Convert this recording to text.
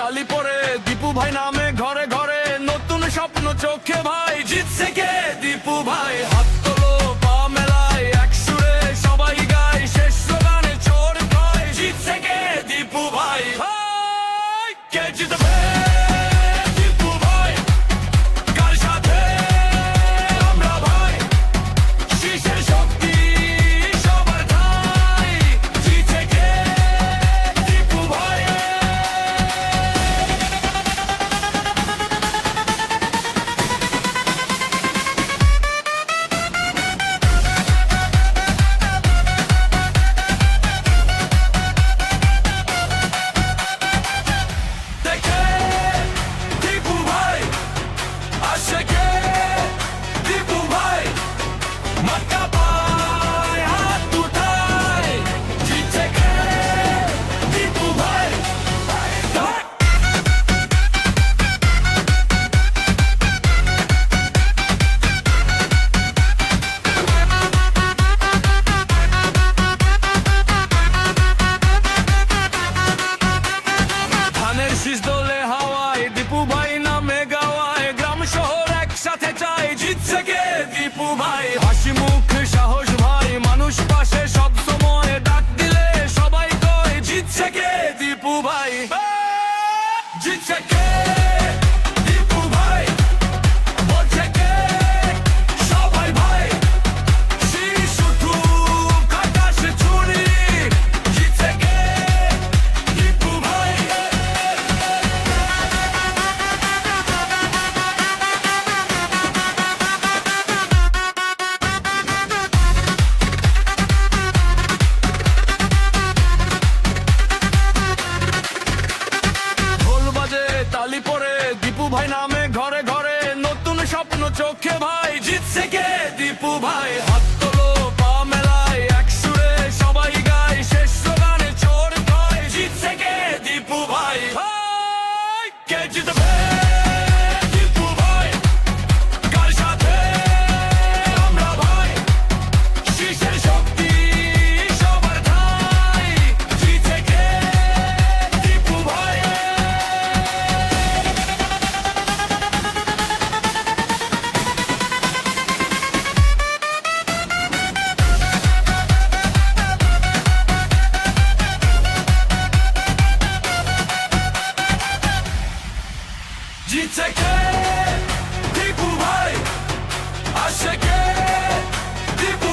তালি পরে দীপু ভাই নামে ঘরে ঘরে নতুন স্বপ্ন চোখে ভাই জিতছে কে দীপু ভাই হাত তোলো পা মেলায় এক সুরে সবাই গায় শেষ স্লোগানে চোর ভাই জিতছে কে দীপু ভাই কে জিতবে দীপু ভাই কার সাথে আমরা ভাই শীষের শক্তি সবার ঠাই জিতছে কে দীপু ভাই দেখে দীপু ভাই আসে কে দীপু ভাই মার্কা পায় হাত উঠায় জিতছে কে দীপু ভাই ধানের শীষ দোলে হাওয়ায় দীপু ভাই নামে গাওয়ায় গ্রাম শহর একসাথে চাই জিতছে কে দীপু ভাই হাসি মুখ সাহস ভাই মানুষ পাশে সব সময় ডাক দিলে সবাই কয় জিতছে কে দীপু ভাই জিতছে কে দীপু ভাই বলছে কে সবাই ভাই শীষ উঠুক আকাশে ছুরি জিতছে কে দীপু ভাই ঢোল বাজে তালি পরে দীপু ভাই নামে ঘরে ঘরে নতুন স্বপ্ন চোখে ভাই জিতছে কে দীপু ভাই হাত তোলো পা মেলায় এক সুরে সবাই গায় শেষ স্লোগানে চোর ভাই জিতছে কে দীপু ভাই কে জিতবে দীপু ভাই কার সাথে আমরা ভাই শীষের শক্তি সবার ঠাই জিতছে কে দীপু ভাই জিতছে কে দীপু ভাই আসে কে দীপু